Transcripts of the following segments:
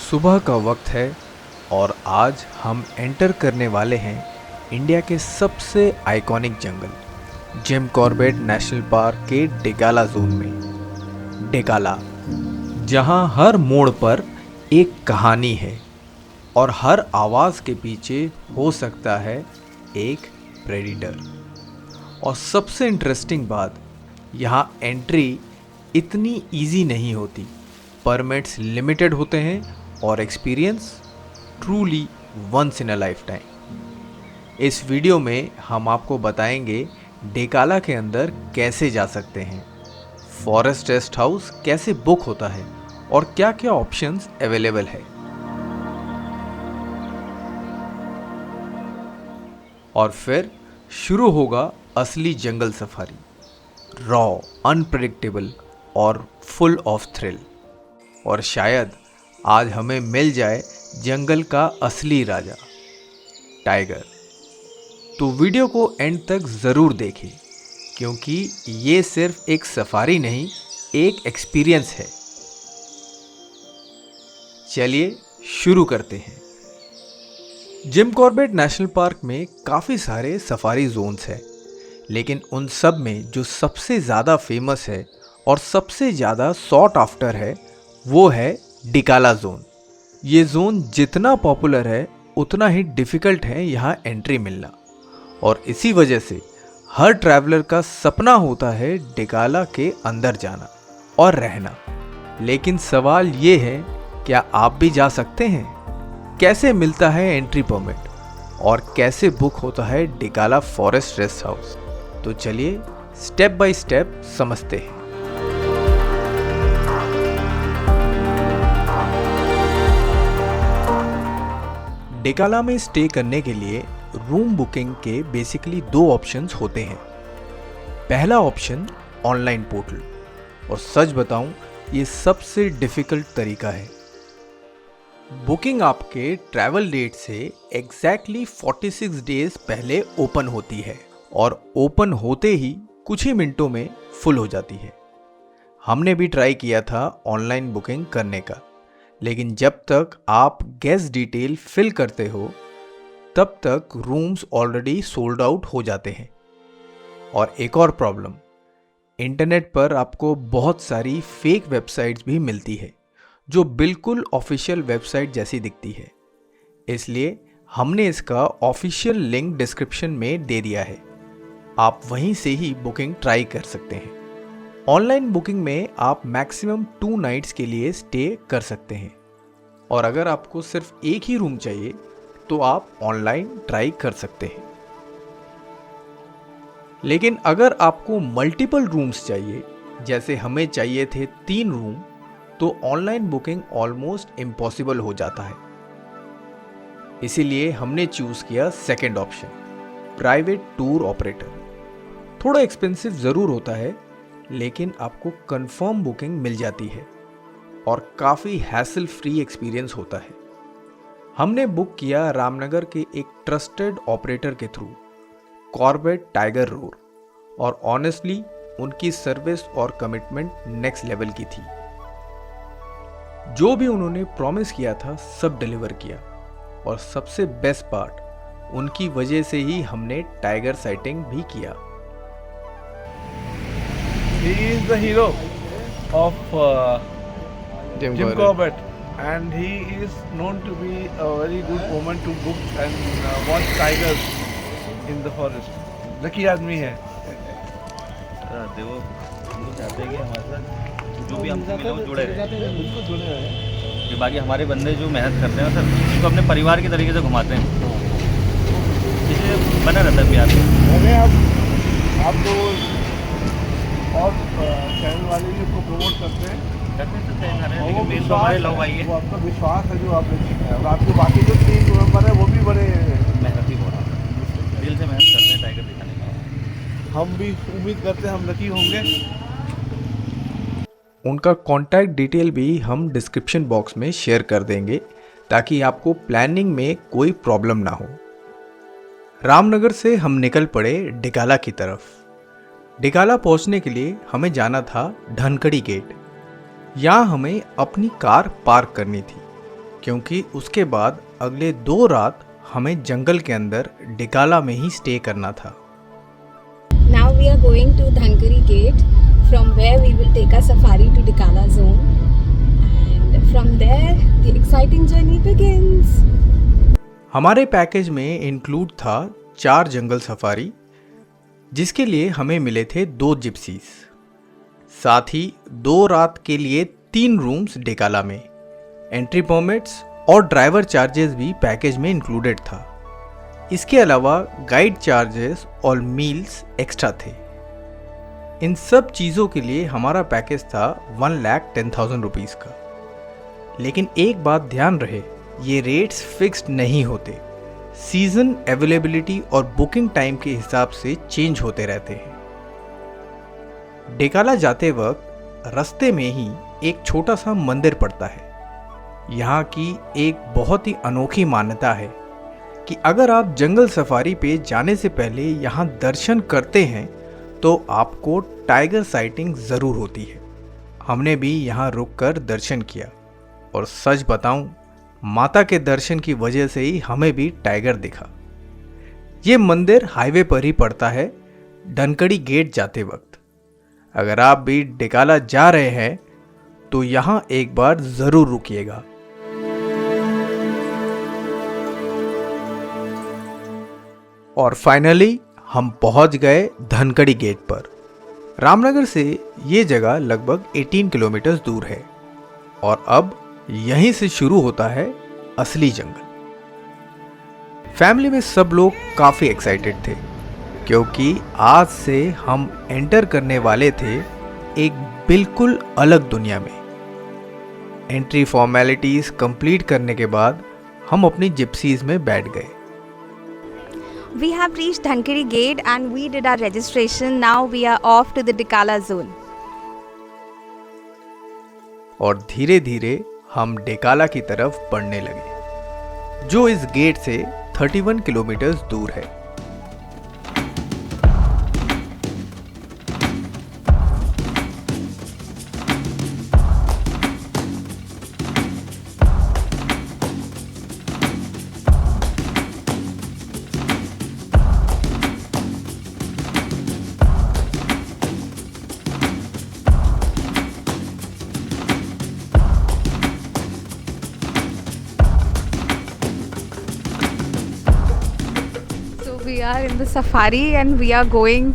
सुबह का वक्त है और आज हम एंटर करने वाले हैं इंडिया के सबसे आइकॉनिक जंगल जिम कॉर्बेट नेशनल पार्क के डिकाला जोन में। डिकाला, जहां हर मोड़ पर एक कहानी है और हर आवाज़ के पीछे हो सकता है एक प्रेडिटर। और सबसे इंटरेस्टिंग बात, यहाँ एंट्री इतनी इजी नहीं होती, परमिट्स लिमिटेड होते हैं और experience truly once in a lifetime. इस वीडियो में हम आपको बताएंगे डिकाला के अंदर कैसे जा सकते हैं, फॉरेस्ट रेस्ट हाउस कैसे बुक होता है और क्या क्या ऑप्शंस अवेलेबल है। और फिर शुरू होगा असली जंगल सफारी, रॉ, अनप्रेडिक्टेबल और फुल ऑफ थ्रिल। और शायद आज हमें मिल जाए जंगल का असली राजा, टाइगर। तो वीडियो को एंड तक ज़रूर देखें, क्योंकि ये सिर्फ एक सफारी नहीं, एक एक्सपीरियंस है। चलिए शुरू करते हैं। जिम कॉर्बेट नेशनल पार्क में काफ़ी सारे सफारी जोन्स हैं, लेकिन उन सब में जो सबसे ज़्यादा फेमस है और सबसे ज़्यादा सॉट आफ्टर है वो है डिकाला जोन। ये जोन जितना पॉपुलर है उतना ही डिफ़िकल्ट है यहाँ एंट्री मिलना, और इसी वजह से हर ट्रैवलर का सपना होता है डिकाला के अंदर जाना और रहना। लेकिन सवाल ये है, क्या आप भी जा सकते हैं? कैसे मिलता है एंट्री परमिट और कैसे बुक होता है डिकाला फॉरेस्ट रेस्ट हाउस? तो चलिए स्टेप बाय स्टेप समझते हैं। डिकाला में स्टे करने के लिए रूम बुकिंग के बेसिकली दो ऑप्शंस होते हैं। पहला ऑप्शन ऑनलाइन पोर्टल, और सच बताऊं ये सबसे डिफ़िकल्ट तरीका है। बुकिंग आपके ट्रैवल डेट से एग्जैक्टली 46 डेज पहले ओपन होती है और ओपन होते ही कुछ ही मिनटों में फुल हो जाती है। हमने भी ट्राई किया था ऑनलाइन बुकिंग करने का, लेकिन जब तक आप गेस्ट डिटेल फिल करते हो तब तक रूम्स ऑलरेडी सोल्ड आउट हो जाते हैं। और एक और प्रॉब्लम, इंटरनेट पर आपको बहुत सारी फेक वेबसाइट्स भी मिलती है जो बिल्कुल ऑफिशियल वेबसाइट जैसी दिखती है। इसलिए हमने इसका ऑफिशियल लिंक डिस्क्रिप्शन में दे दिया है, आप वहीं से ही बुकिंग ट्राई कर सकते हैं। ऑनलाइन बुकिंग में आप मैक्सिमम 2 नाइट्स के लिए स्टे कर सकते हैं, और अगर आपको सिर्फ एक ही रूम चाहिए तो आप ऑनलाइन ट्राई कर सकते हैं। लेकिन अगर आपको मल्टीपल रूम्स चाहिए, जैसे हमें चाहिए थे 3 रूम, तो ऑनलाइन बुकिंग ऑलमोस्ट इम्पॉसिबल हो जाता है। इसीलिए हमने चूज किया second option, private tour operator. थोड़ा एक्सपेंसिव ज़रूर होता है, लेकिन आपको कंफर्म बुकिंग मिल जाती है और काफ़ी हैसल फ्री एक्सपीरियंस होता है। हमने बुक किया रामनगर के एक ट्रस्टेड ऑपरेटर के थ्रू, कॉर्बेट टाइगर रोर, और ऑनेस्टली उनकी सर्विस और कमिटमेंट नेक्स्ट लेवल की थी। जो भी उन्होंने प्रॉमिस किया था सब डिलीवर किया, और सबसे बेस्ट पार्ट, उनकी वजह से ही हमने टाइगर साइटिंग भी किया। He is the hero of Jim Corbett, and he is known to be a very good woman to book and watch tigers in the forest. Lucky आदमी है। देखो, हम चाहते हैं कि हमारे साथ जो भी हमसे मिले वो जुड़े रहे। बिल्कुल जुड़े रहे। कि बाकी हमारे बंदे जो मेहनत करते हैं सर, उनको अपने परिवार के तरीके से घुमाते हैं, इसलिए बना रहता है प्यार। अरे आप तो और चैनल वाले भी उसको प्रमोट करते हैं लेकिन मेन तो हमारे लोग भाई है। वो आपका विश्वास है जो आपने जीता है, और आपके बाकी जो 3 मेंबर है वो भी बड़े मेहनती हो रहा है, दिल से मेहनत करते हैं टाइगर दिखाने का। हम भी उम्मीद करते हैं हम लकी होंगे। उनका कॉन्टैक्ट डिटेल भी हम डिस्क्रिप्शन बॉक्स में शेयर कर देंगे, ताकि आपको प्लानिंग में कोई प्रॉब्लम ना हो। रामनगर से हम निकल पड़े डिकाला की तरफ। डिकाला पहुंचने के लिए हमें जाना था धनकड़ी गेट। यहाँ हमें अपनी कार पार्क करनी थी, क्योंकि उसके बाद अगले 2 रात हमें जंगल के अंदर डिकाला में ही स्टे करना था। Now we are going to Dhangarhi Gate, from where we will take a safari to Dhikala Zone, and from there the exciting journey begins. हमारे पैकेज में इंक्लूड था 4 जंगल सफारी, जिसके लिए हमें मिले थे 2 जिप्सीज, साथ ही 2 रात के लिए 3 रूम्स डिकाला में। एंट्री परमिट्स और ड्राइवर चार्जेस भी पैकेज में इंक्लूडेड था। इसके अलावा गाइड चार्जेस और मील्स एक्स्ट्रा थे। इन सब चीज़ों के लिए हमारा पैकेज था 1,10,000 रुपीज़ का। लेकिन एक बात ध्यान रहे, ये रेट्स फिक्स्ड नहीं होते। सीजन अवेलेबिलिटी और बुकिंग टाइम के हिसाब से चेंज होते रहते हैं। डिकाला जाते वक्त रास्ते में ही एक छोटा सा मंदिर पड़ता है। यहाँ की एक बहुत ही अनोखी मान्यता है कि अगर आप जंगल सफारी पे जाने से पहले यहाँ दर्शन करते हैं तो आपको टाइगर साइटिंग ज़रूर होती है। हमने भी यहाँ रुककर दर्शन किया और सच बताऊं, माता के दर्शन की वजह से ही हमें भी टाइगर दिखा। ये मंदिर हाईवे पर ही पड़ता है, धनकड़ी गेट जाते वक्त। अगर आप भी डिकाला जा रहे हैं तो यहाँ एक बार ज़रूर रुकिएगा। और फाइनली हम पहुंच गए धनकड़ी गेट पर। रामनगर से ये जगह लगभग 18 किलोमीटर दूर है और अब यहीं से शुरू होता है असली जंगल। फैमिली में सब लोग काफ़ी एक्साइटेड थे क्योंकि आज से हम एंटर करने वाले थे एक बिल्कुल अलग दुनिया में। एंट्री फॉर्मेलिटीज़ कंप्लीट करने के बाद हम अपनी जिप्सीज़ में बैठ गए। We have reached Dhangarhi Gate and we did our registration. Now we are off to the Dhikala Zone. और धीरे धीरे हम डिकाला की तरफ बढ़ने लगे, जो इस गेट से 31 किलोमीटर दूर है। We are in the safari and we are going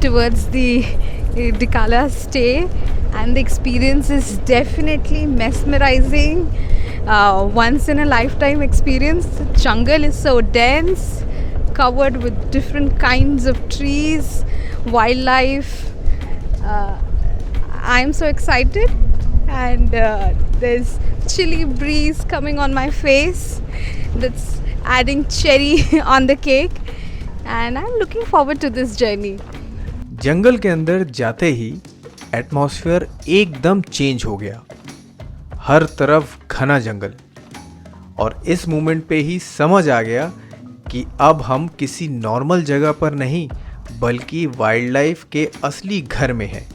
towards the Dhikala stay, and the experience is definitely mesmerizing. Once in a lifetime experience. The jungle is so dense, covered with different kinds of trees, wildlife. I'm so excited, and there's chilly breeze coming on my face that's adding cherry on the cake, and I'm looking forward to this journey. जंगल के अंदर जाते ही atmosphere एकदम change हो गया। हर तरफ घना जंगल, और इस मोमेंट पे ही समझ आ गया कि अब हम किसी नॉर्मल जगह पर नहीं बल्कि वाइल्ड लाइफ के असली घर में हैं।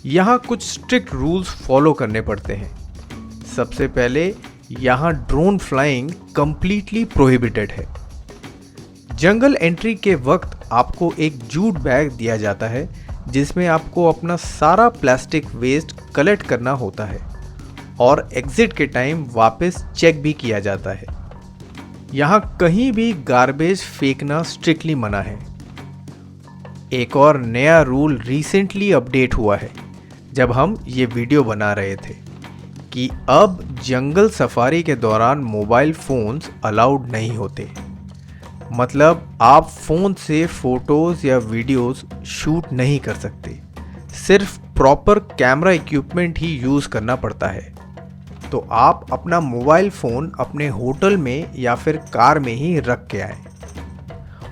यहाँ कुछ स्ट्रिक्ट रूल्स फॉलो करने पड़ते हैं। सबसे पहले यहाँ ड्रोन फ्लाइंग कंप्लीटली प्रोहिबिटेड है। जंगल एंट्री के वक्त आपको एक जूट बैग दिया जाता है जिसमें आपको अपना सारा प्लास्टिक वेस्ट कलेक्ट करना होता है, और एग्जिट के टाइम वापस चेक भी किया जाता है। यहाँ कहीं भी गार्बेज फेंकना स्ट्रिक्टली मना है। एक और नया रूल रिसेंटली अपडेट हुआ है जब हम ये वीडियो बना रहे थे कि अब जंगल सफारी के दौरान मोबाइल फ़ोन्स अलाउड नहीं होते। मतलब आप फ़ोन से फ़ोटोज़ या वीडियोज़ शूट नहीं कर सकते, सिर्फ प्रॉपर कैमरा इक्विपमेंट ही यूज़ करना पड़ता है। तो आप अपना मोबाइल फ़ोन अपने होटल में या फिर कार में ही रख के आएँ।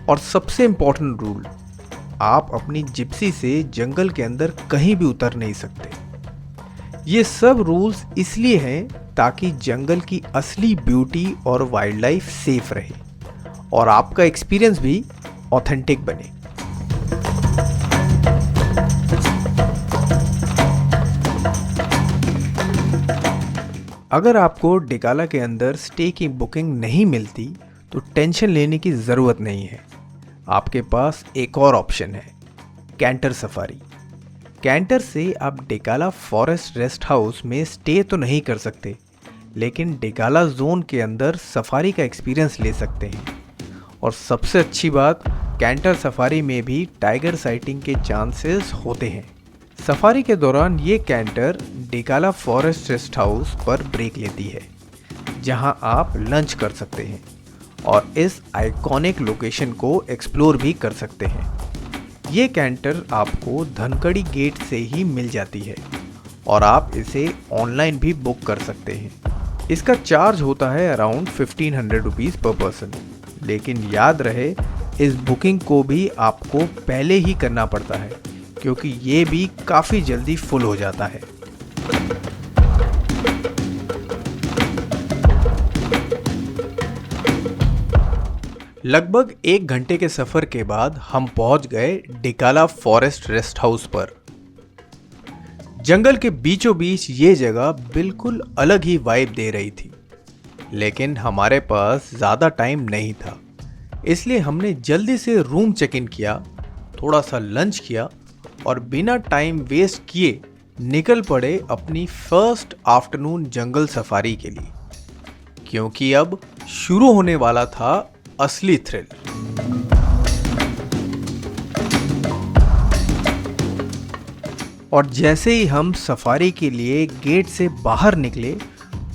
और सबसे इम्पोर्टेंट रूल, आप अपनी जिप्सी से जंगल के अंदर कहीं भी उतर नहीं सकते। ये सब रूल्स इसलिए हैं ताकि जंगल की असली ब्यूटी और वाइल्ड लाइफ सेफ रहे और आपका एक्सपीरियंस भी ऑथेंटिक बने। अगर आपको डिकाला के अंदर स्टे की बुकिंग नहीं मिलती तो टेंशन लेने की ज़रूरत नहीं है। आपके पास एक और ऑप्शन है, कैंटर सफारी। कैंटर से आप डिकाला फॉरेस्ट रेस्ट हाउस में स्टे तो नहीं कर सकते, लेकिन डिकाला जोन के अंदर सफारी का एक्सपीरियंस ले सकते हैं। और सबसे अच्छी बात, कैंटर सफारी में भी टाइगर साइटिंग के चांसेस होते हैं। सफारी के दौरान ये कैंटर डिकाला फॉरेस्ट रेस्ट हाउस पर ब्रेक लेती है, जहां आप लंच कर सकते हैं और इस आइकॉनिक लोकेशन को एक्सप्लोर भी कर सकते हैं। ये कैंटर आपको धनकड़ी गेट से ही मिल जाती है और आप इसे ऑनलाइन भी बुक कर सकते हैं। इसका चार्ज होता है अराउंड 1500 रुपीज़ पर पर्सन, लेकिन याद रहे इस बुकिंग को भी आपको पहले ही करना पड़ता है, क्योंकि ये भी काफ़ी जल्दी फुल हो जाता है। लगभग 1 घंटे के सफ़र के बाद हम पहुंच गए डिकाला फॉरेस्ट रेस्ट हाउस पर। जंगल के बीचों बीच ये जगह बिल्कुल अलग ही वाइब दे रही थी, लेकिन हमारे पास ज़्यादा टाइम नहीं था, इसलिए हमने जल्दी से रूम चेक इन किया, थोड़ा सा लंच किया और बिना टाइम वेस्ट किए निकल पड़े अपनी फर्स्ट आफ्टरनून जंगल सफारी के लिए, क्योंकि अब शुरू होने वाला था असली थ्रिल। और जैसे ही हम सफारी के लिए गेट से बाहर निकले,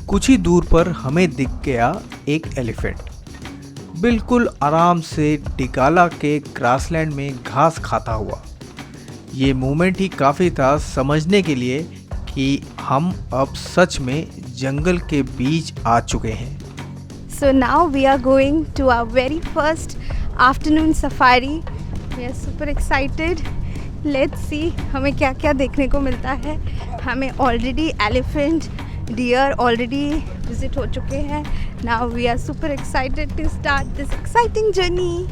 कुछ ही दूर पर हमें दिख गया एक एलिफेंट, बिल्कुल आराम से डिकाला के ग्रासलैंड में घास खाता हुआ। ये मोमेंट ही काफ़ी था समझने के लिए कि हम अब सच में जंगल के बीच आ चुके हैं। So now we are going to our very first afternoon safari. We are super excited. Let's see हमें क्या क्या देखने को मिलता है। हमें already elephant, deer already visit हो चुके हैं। Now we are super excited to start this exciting journey.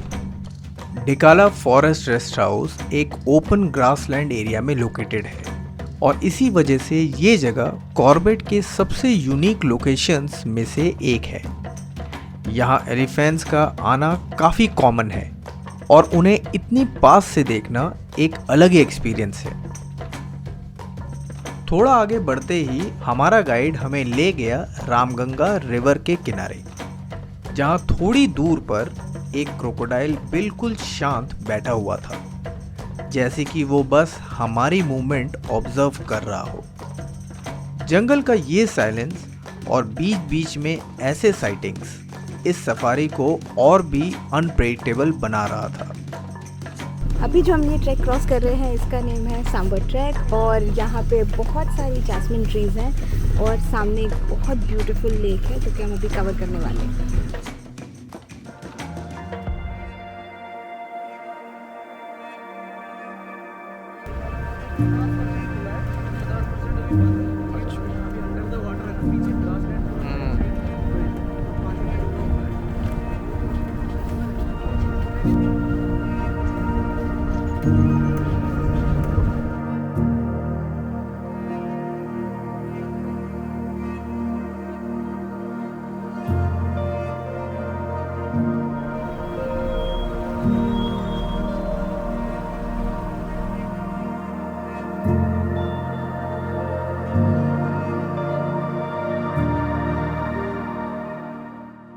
Dhikala forest rest house एक ओपन ग्रासलैंड एरिया में लोकेटेड है और इसी वजह से ये जगह कॉर्बेट के सबसे यूनिक लोकेशंस में से एक है। यहाँ एलिफेंट्स का आना काफ़ी कॉमन है और उन्हें इतनी पास से देखना एक अलग ही एक्सपीरियंस है। थोड़ा आगे बढ़ते ही हमारा गाइड हमें ले गया रामगंगा रिवर के किनारे, जहाँ थोड़ी दूर पर एक क्रोकोडाइल बिल्कुल शांत बैठा हुआ था, जैसे कि वो बस हमारी मूवमेंट ऑब्जर्व कर रहा हो। जंगल का ये साइलेंस और बीच बीच में ऐसे साइटिंग्स इस सफारी को और भी अनप्रेडिक्टेबल बना रहा था। अभी जो हम ये ट्रैक क्रॉस कर रहे हैं, इसका नेम है सांबर ट्रैक और यहाँ पे बहुत सारी जैस्मिन ट्रीज हैं और सामने एक बहुत ब्यूटीफुल लेक है जो कि हम अभी कवर करने वाले हैं।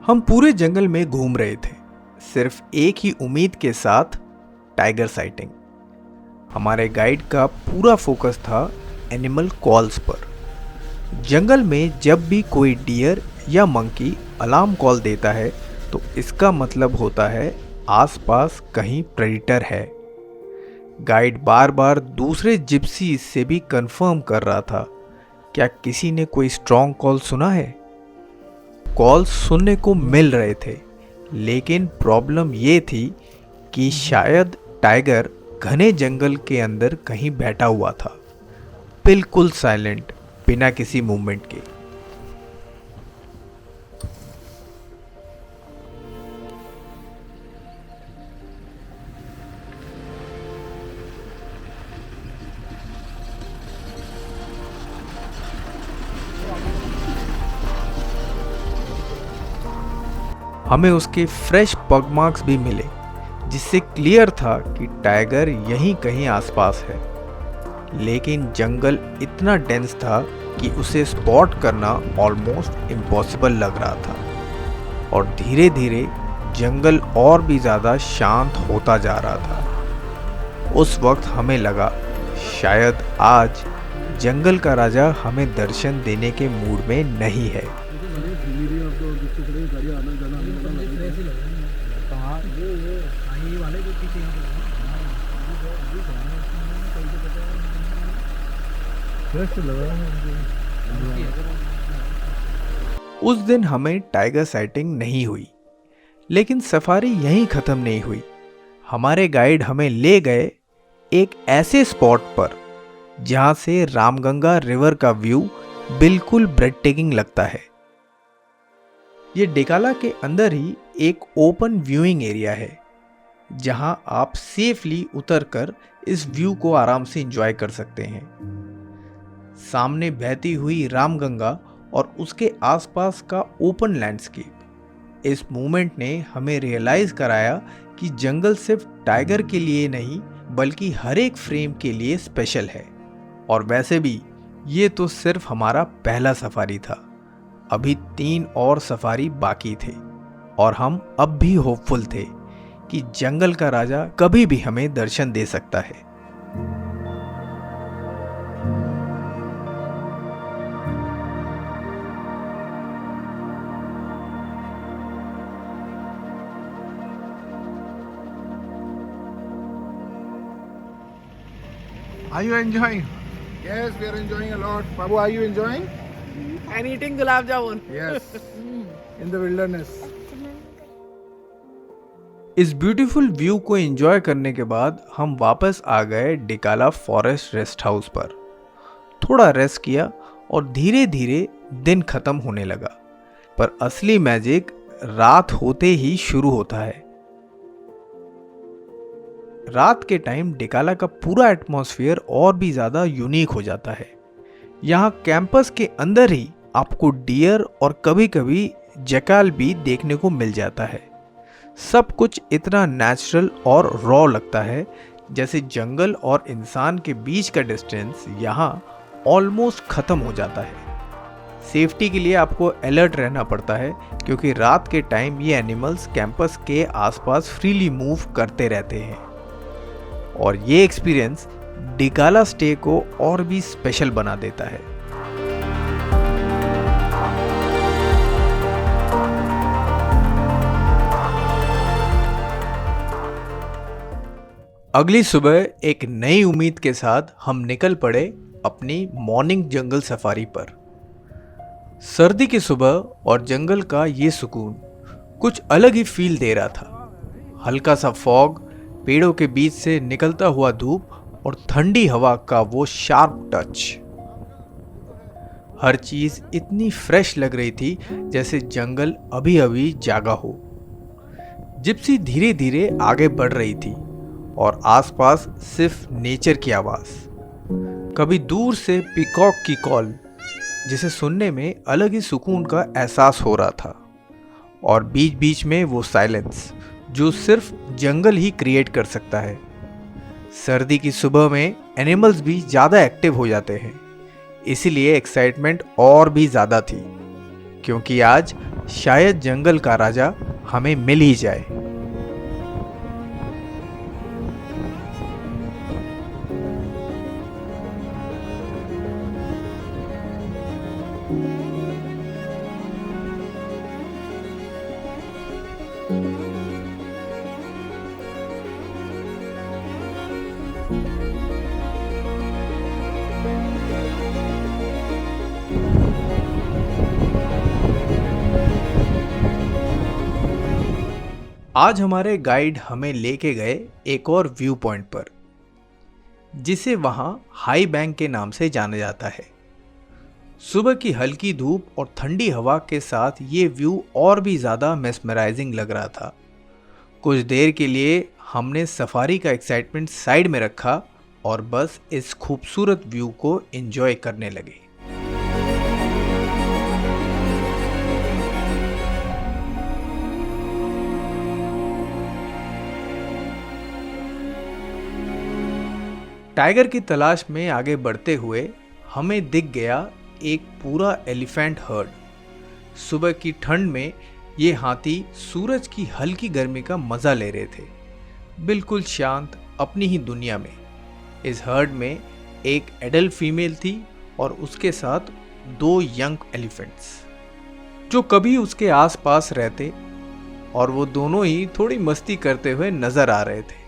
हम पूरे जंगल में घूम रहे थे, सिर्फ एक ही उम्मीद के साथ, टाइगर साइटिंग। हमारे गाइड का पूरा फोकस था एनिमल कॉल्स पर। जंगल में जब भी कोई डियर या मंकी अलार्म कॉल देता है तो इसका मतलब होता है आसपास कहीं प्रेडिटर है। गाइड बार बार दूसरे जिप्सी से भी कंफर्म कर रहा था, क्या किसी ने कोई स्ट्रॉन्ग कॉल सुना है? कॉल सुनने को मिल रहे थे, लेकिन प्रॉब्लम ये थी कि शायद टाइगर घने जंगल के अंदर कहीं बैठा हुआ था, बिल्कुल साइलेंट, बिना किसी मूवमेंट के। हमें उसके फ्रेश पग मार्क्स भी मिले, जिससे क्लियर था कि टाइगर यहीं कहीं आसपास है। लेकिन जंगल इतना डेंस था कि उसे स्पॉट करना ऑलमोस्ट इम्पॉसिबल लग रहा था, और धीरे धीरे जंगल और भी ज़्यादा शांत होता जा रहा था। उस वक्त हमें लगा शायद आज जंगल का राजा हमें दर्शन देने के मूड में नहीं है। उस दिन हमें टाइगर साइटिंग नहीं हुई, लेकिन सफारी यहीं खत्म नहीं हुई। हमारे गाइड हमें ले गए एक ऐसे स्पॉट पर जहां से रामगंगा रिवर का व्यू बिल्कुल ब्रेथटेकिंग लगता है। ये डिकाला के अंदर ही एक ओपन व्यूइंग एरिया है, जहां आप सेफली उतरकर इस व्यू को आराम से एंजॉय कर सकते हैं। सामने बहती हुई रामगंगा और उसके आसपास का ओपन लैंडस्केप, इस मूवमेंट ने हमें रियलाइज कराया कि जंगल सिर्फ टाइगर के लिए नहीं बल्कि हर एक फ्रेम के लिए स्पेशल है। और वैसे भी ये तो सिर्फ हमारा पहला सफारी था, अभी 3 और सफारी बाकी थे, और हम अब भी होपफुल थे कि जंगल का राजा कभी भी हमें दर्शन दे सकता है। Are you enjoying? Yes, we are enjoying a lot. Babu, are you enjoying? And eating gulab jamun. Yes. In the wilderness. इस ब्यूटीफुल व्यू को एंजॉय करने के बाद हम वापस आ गए डिकाला फॉरेस्ट रेस्ट हाउस पर। थोड़ा रेस्ट किया और धीरे धीरे दिन खत्म होने लगा, पर असली मैजिक रात होते ही शुरू होता है। रात के टाइम डिकाला का पूरा एटमॉस्फेयर और भी ज़्यादा यूनिक हो जाता है। यहाँ कैंपस के अंदर ही आपको डियर और कभी कभी जैकाल भी देखने को मिल जाता है। सब कुछ इतना नेचुरल और रॉ लगता है, जैसे जंगल और इंसान के बीच का डिस्टेंस यहाँ ऑलमोस्ट ख़त्म हो जाता है। सेफ्टी के लिए आपको अलर्ट रहना पड़ता है, क्योंकि रात के टाइम ये एनिमल्स कैंपस के आसपास फ्रीली मूव करते रहते हैं। और ये एक्सपीरियंस डिकाला स्टे को और भी स्पेशल बना देता है। अगली सुबह एक नई उम्मीद के साथ हम निकल पड़े अपनी मॉर्निंग जंगल सफारी पर। सर्दी की सुबह और जंगल का ये सुकून कुछ अलग ही फील दे रहा था। हल्का सा फॉग, पेड़ों के बीच से निकलता हुआ धूप और ठंडी हवा का वो शार्प टच, हर चीज इतनी फ्रेश लग रही थी जैसे जंगल अभी अभी जागा हो। जिप्सी धीरे धीरे आगे बढ़ रही थी और आसपास सिर्फ नेचर की आवाज। कभी दूर से पीकॉक की कॉल, जिसे सुनने में अलग ही सुकून का एहसास हो रहा था, और बीच बीच में वो साइलेंस जो सिर्फ जंगल ही क्रिएट कर सकता है। सर्दी की सुबह में एनिमल्स भी ज़्यादा एक्टिव हो जाते हैं, इसीलिए एक्साइटमेंट और भी ज़्यादा थी, क्योंकि आज शायद जंगल का राजा हमें मिल ही जाए। आज हमारे गाइड हमें लेके गए एक और व्यू पॉइंट पर, जिसे वहाँ हाई बैंक के नाम से जाना जाता है। सुबह की हल्की धूप और ठंडी हवा के साथ ये व्यू और भी ज़्यादा मेस्मराइजिंग लग रहा था। कुछ देर के लिए हमने सफारी का एक्साइटमेंट साइड में रखा और बस इस खूबसूरत व्यू को एंजॉय करने लगे। टाइगर की तलाश में आगे बढ़ते हुए हमें दिख गया एक पूरा एलिफेंट हर्ड। सुबह की ठंड में ये हाथी सूरज की हल्की गर्मी का मजा ले रहे थे, बिल्कुल शांत अपनी ही दुनिया में। इस हर्ड में एक एडल्ट फीमेल थी और उसके साथ 2 यंग एलिफेंट्स जो कभी उसके आसपास रहते, और वो दोनों ही थोड़ी मस्ती करते हुए नजर आ रहे थे।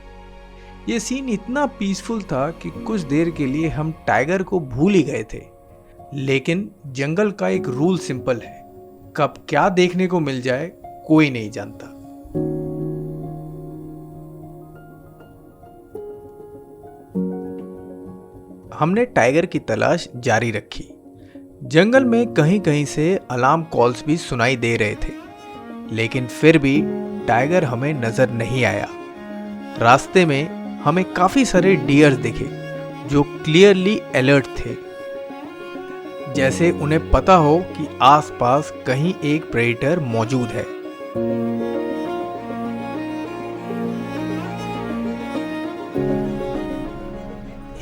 ये सीन इतना पीसफुल था कि कुछ देर के लिए हम टाइगर को भूल ही गए थे। लेकिन जंगल का एक रूल सिंपल है, कब क्या देखने को मिल जाए कोई नहीं जानता। हमने टाइगर की तलाश जारी रखी। जंगल में कहीं कहीं से अलार्म कॉल्स भी सुनाई दे रहे थे, लेकिन फिर भी टाइगर हमें नजर नहीं आया। रास्ते में हमें काफी सारे डियर्स दिखे जो क्लियरली अलर्ट थे, जैसे उन्हें पता हो कि आसपास कहीं एक प्रेडेटर मौजूद है।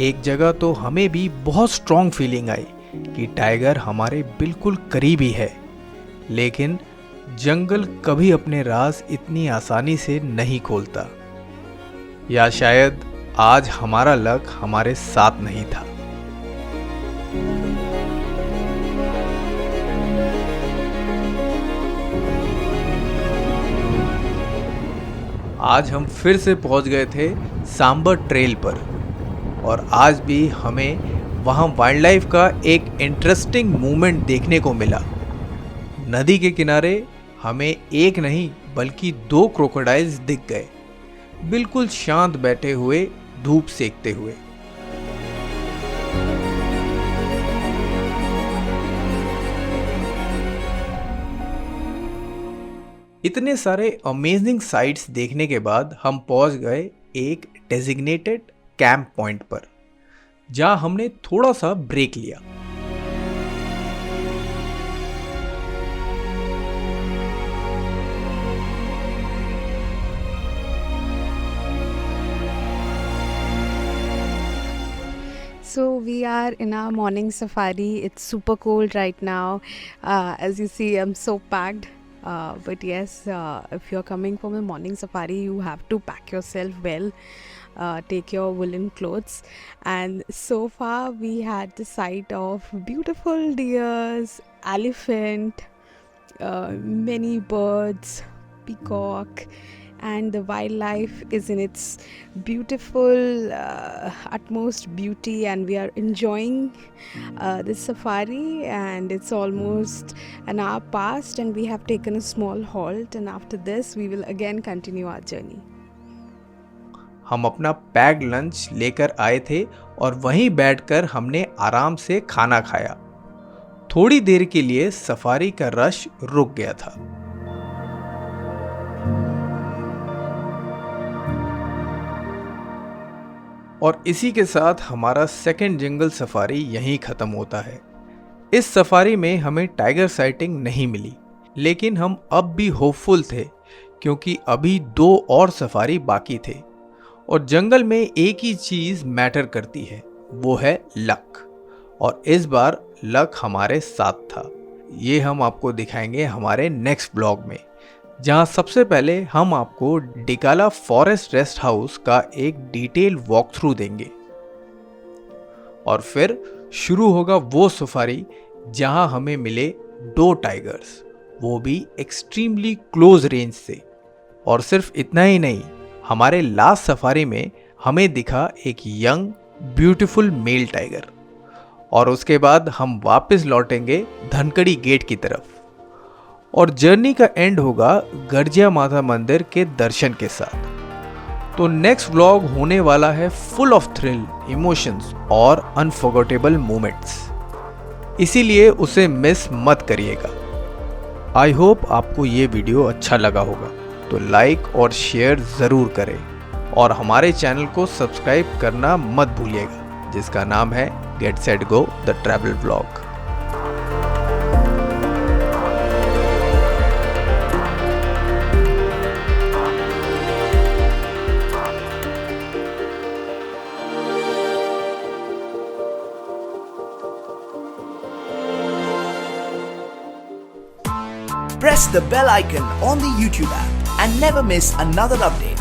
एक जगह तो हमें भी बहुत स्ट्रॉन्ग फीलिंग आई कि टाइगर हमारे बिल्कुल करीब ही है, लेकिन जंगल कभी अपने राज इतनी आसानी से नहीं खोलता, या शायद आज हमारा लक हमारे साथ नहीं था। आज हम फिर से पहुंच गए थे सांबर ट्रेल पर, और आज भी हमें वहाँ वाइल्ड लाइफ का एक इंटरेस्टिंग मूवमेंट देखने को मिला। नदी के किनारे हमें एक नहीं बल्कि 2 क्रोकोडाइल्स दिख गए, बिल्कुल शांत बैठे हुए, धूप सेकते हुए। इतने सारे अमेजिंग साइट्स देखने के बाद हम पहुंच गए एक डेजिग्नेटेड कैंप पॉइंट पर, जहां हमने थोड़ा सा ब्रेक लिया। So we are in our morning safari. It's super cold right now. As you see, I'm so packed. But yes, if you're coming from a morning safari, you have to pack yourself well. Take your woolen clothes. And so far, we had the sight of beautiful deers, elephant, many birds, peacock. And the wildlife is in its beautiful utmost beauty, and we are enjoying this safari, and it's almost an hour past and we have taken a small halt, and after this we will again continue our journey. हम अपना packed lunch लेकर आए थे और वहीं बैठकर हमने आराम से खाना खाया। थोड़ी देर के लिए सफारी का रश रुक गया था। और इसी के साथ हमारा सेकंड जंगल सफारी यहीं ख़त्म होता है। इस सफारी में हमें टाइगर साइटिंग नहीं मिली, लेकिन हम अब भी होपफुल थे क्योंकि अभी 2 और सफारी बाकी थे, और जंगल में एक ही चीज़ मैटर करती है, वो है लक। और इस बार लक हमारे साथ था। ये हम आपको दिखाएंगे हमारे नेक्स्ट ब्लॉग में, जहां सबसे पहले हम आपको डिकाला फॉरेस्ट रेस्ट हाउस का एक डिटेल वॉक थ्रू देंगे, और फिर शुरू होगा वो सफारी जहां हमें मिले 2 टाइगर्स, वो भी एक्सट्रीमली क्लोज रेंज से। और सिर्फ इतना ही नहीं, हमारे लास्ट सफारी में हमें दिखा एक यंग ब्यूटीफुल मेल टाइगर। और उसके बाद हम वापस लौटेंगे धनकड़ी गेट की तरफ, और जर्नी का एंड होगा गर्जिया माता मंदिर के दर्शन के साथ। तो नेक्स्ट व्लॉग होने वाला है फुल ऑफ थ्रिल, इमोशंस और अनफॉरगेटेबल मोमेंट्स, इसीलिए उसे मिस मत करिएगा। आई होप आपको ये वीडियो अच्छा लगा होगा, तो लाइक और शेयर ज़रूर करें, और हमारे चैनल को सब्सक्राइब करना मत भूलिएगा, जिसका नाम है get set go the travel vlog. Press the bell icon on the YouTube app and never miss another update.